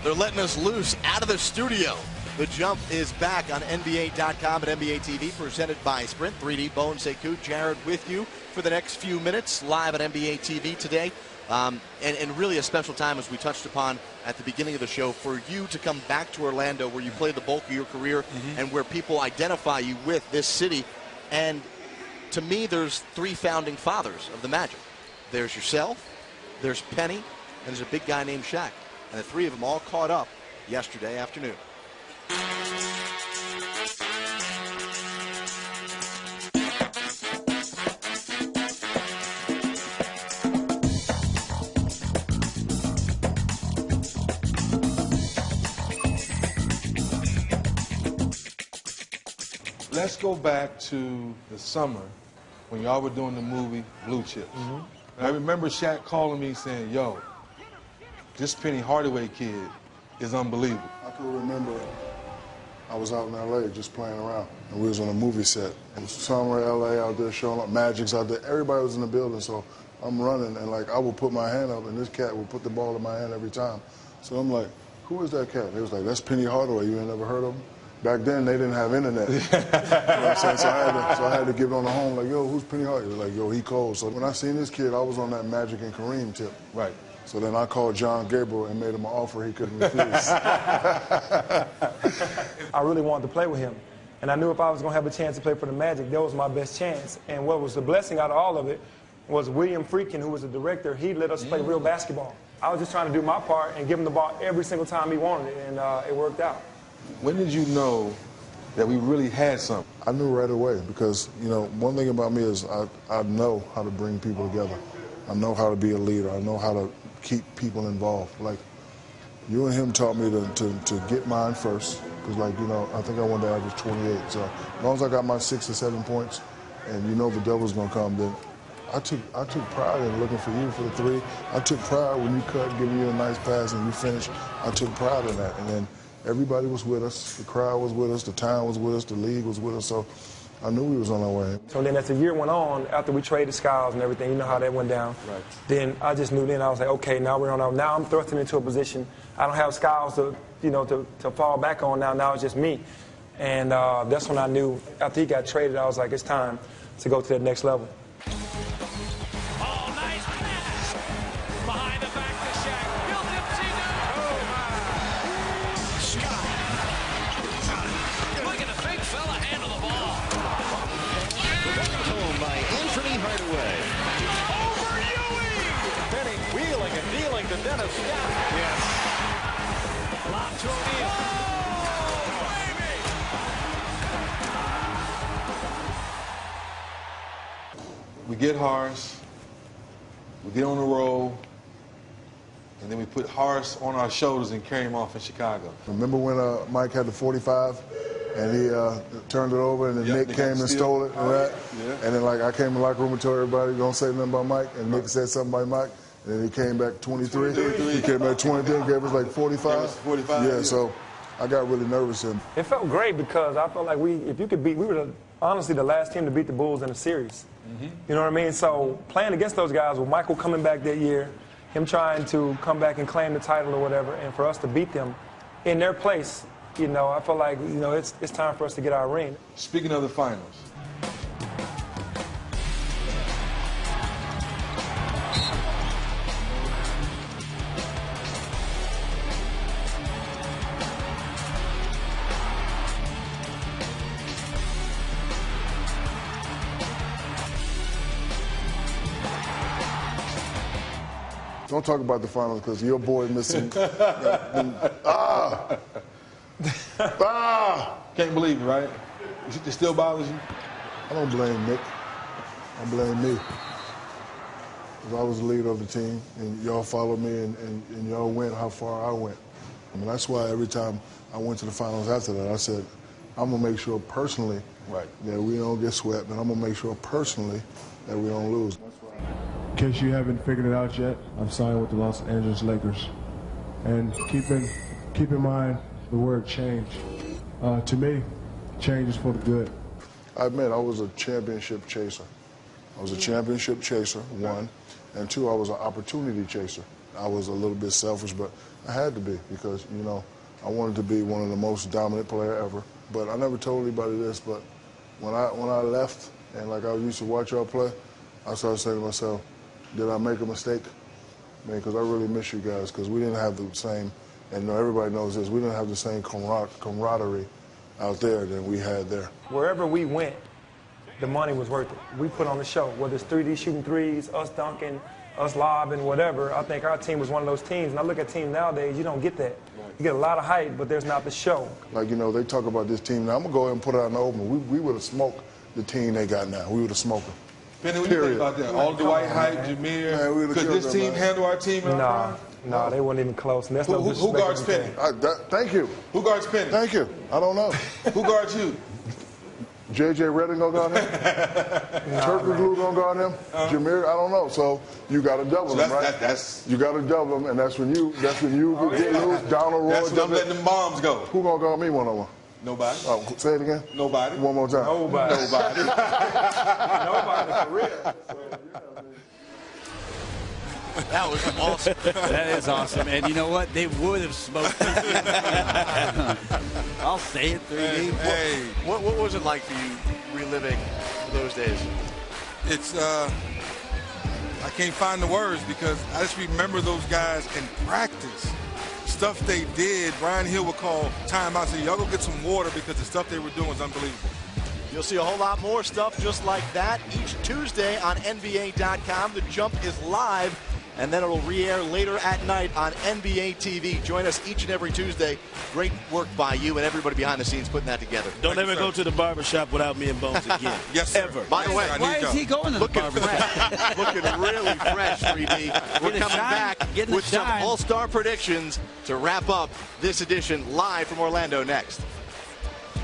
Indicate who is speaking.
Speaker 1: They're letting us loose out of the studio. The Jump is back on NBA.com and NBA TV, presented by Sprint 3D. Bone Sekou, Jared with you for the next few minutes, live on NBA TV today. And really a special time, as we touched upon at the beginning of the show, for you to come back to Orlando, where you played the bulk of your career and where people identify you with this city. And to me, there's three founding fathers of the Magic. There's yourself, there's Penny, and there's a big guy named Shaq. And the three of them all caught up yesterday afternoon.
Speaker 2: Let's go back to the summer when y'all were doing the movie Blue Chips. I remember Shaq calling me saying, yo, this Penny Hardaway kid is unbelievable.
Speaker 3: I can remember I was out in L.A. just playing around, and we was on a movie set. It was summer L.A. out there showing up, Magic's out there. Everybody was in the building, so I'm running, and like I would put my hand up, and this cat would put the ball in my hand every time. So I'm like, who is that cat? They was like, that's Penny Hardaway. You ain't never heard of him? Back then, they didn't have internet. You know what I'm saying? So I had to give it on the home, like, yo, who's Penny Hardaway? They was like, yo, he cold. So when I seen this kid, I was on that Magic and Kareem tip.
Speaker 2: Right.
Speaker 3: So then I called John Gabriel and made him an offer he couldn't refuse.
Speaker 4: I really wanted to play with him. And I knew if I was going to have a chance to play for the Magic, that was my best chance. And what was the blessing out of all of it was William Friedkin, who was the director, he let us play real basketball. I was just trying to do my part and give him the ball every single time he wanted it, and it worked out.
Speaker 2: When did you know that we really had something?
Speaker 3: I knew right away because, you know, one thing about me is I know how to bring people together. I know how to be a leader. I know how to keep people involved. Like, you and him taught me to get mine first. Because, like, you know, I think I wanted to average 28. So as long as I got my 6 or 7 points and you know the devil's going to come, then I took pride in looking for you for the three. I took pride when you cut, giving you a nice pass and you finish. I took pride in that. And then everybody was with us. The crowd was with us. The town was with us. The league was with us. So I knew we was on our way.
Speaker 4: So then as the year went on, after we traded Skiles and everything, you know how that went down.
Speaker 2: Right.
Speaker 4: Then I just knew then, I was like, okay, now we're on our, now I'm thrusting into a position. I don't have Skiles to, you know, to fall back on now. Now it's just me. And that's when I knew, after he got traded, I was like, it's time to go to that next level.
Speaker 5: Oh, nice pass. Behind the back to Shaq. Built him, Scott. Look at the big fella handle the ball.
Speaker 1: Home by Anfernee Hardaway.
Speaker 5: Over Ewing.
Speaker 6: Penny wheeling and dealing to Dennis Scott.
Speaker 5: Yes. Lob to O'Neal. Oh, baby.
Speaker 2: We get Horace, we get on the road, and then we put Horace on our shoulders and carry him off in Chicago.
Speaker 3: Remember when Mike had the 45 and he turned it over and then Nick came and stole it and that?
Speaker 2: Yeah.
Speaker 3: And then like I came in the locker room and told everybody, don't say nothing about Mike, and Nick said something about Mike, and then he came back 23. He came back 23 and gave us like 45.
Speaker 2: Gave us 45,
Speaker 3: yeah, so I got really nervous. And
Speaker 4: It felt great because I felt like if you could beat, we were honestly the last team to beat the Bulls in a series. You know what I mean? So playing against those guys with Michael coming back that year, him trying to come back and claim the title or whatever, and for us to beat them in their place, you know, I feel like, you know, it's time for us to get our ring.
Speaker 2: Speaking of the finals,
Speaker 3: don't talk about the finals because your boy missing.
Speaker 2: can't believe it, right? It still bothers you?
Speaker 3: I don't blame Nick. I blame me. Because I was the leader of the team, and y'all followed me, and y'all went how far I went. I mean, that's why every time I went to the finals after that, I said, I'm going to make sure personally that we don't get swept, and I'm going to make sure personally that we don't lose.
Speaker 7: In case you haven't figured it out yet, I've signed with the Los Angeles Lakers. And keep in mind the word change. To me, change is for the good.
Speaker 3: I admit I was a championship chaser. I was a championship chaser, one. And two, I was an opportunity chaser. I was a little bit selfish, but I had to be because, you know, I wanted to be one of the most dominant player ever. But I never told anybody this, but when I left and like I used to watch y'all play, I started saying to myself, did I make a mistake? Man, because I really miss you guys because we didn't have the same, and you know, everybody knows this, we didn't have the same camaraderie out there than we had there.
Speaker 4: Wherever we went, the money was worth it. We put on the show, whether it's 3D shooting threes, us dunking, us lobbing, whatever. I think our team was one of those teams. And I look at teams nowadays, you don't get that. You get a lot of hype, but there's not the show.
Speaker 3: Like, you know, they talk about this team. Now, I'm going to go ahead and put it out in the open. We would have smoked the team they got now. We would have smoked them.
Speaker 2: Penny, what do you think about that? All Dwight hype, Jameer. Could this team handle our team?
Speaker 4: No, they weren't even close. And that's no
Speaker 2: who guards Penny?
Speaker 3: Thank you.
Speaker 2: Who guards Penny?
Speaker 3: Thank you. I don't know.
Speaker 2: Who guards you?
Speaker 3: J.J. Redick gonna guard him? Turkey Glue gonna guard him? Jameer, I don't know. So you got to double them, right? You got to double them, and that's when you get loose. Donald Roy.
Speaker 2: That's when I'm letting them bombs go.
Speaker 3: Who gonna guard me one-on-one?
Speaker 2: Nobody.
Speaker 3: Oh, say it again.
Speaker 2: Nobody.
Speaker 3: One more time.
Speaker 4: Nobody.
Speaker 2: Nobody.
Speaker 4: Nobody, for real.
Speaker 1: That was awesome.
Speaker 8: That is awesome. And you know what? They would have smoked it. I'll say it, 3D.
Speaker 1: Hey. What was it like for you reliving those days?
Speaker 2: It's, I can't find the words because I just remember those guys in practice. Stuff they did, Brian Hill would call timeout, say, y'all go get some water because the stuff they were doing was unbelievable.
Speaker 1: You'll see a whole lot more stuff just like that each Tuesday on NBA.com. The Jump is live, and then it'll re-air later at night on NBA TV. Join us each and every Tuesday. Great work by you and everybody behind the scenes putting that together.
Speaker 8: Don't ever go to the barbershop without me and Bones again.
Speaker 2: Yes, sir.
Speaker 8: Ever.
Speaker 1: By the way,
Speaker 8: why is he going to the barbershop?
Speaker 1: Looking really fresh, 3D. We're coming back with some all-star predictions to wrap up this edition live from Orlando next.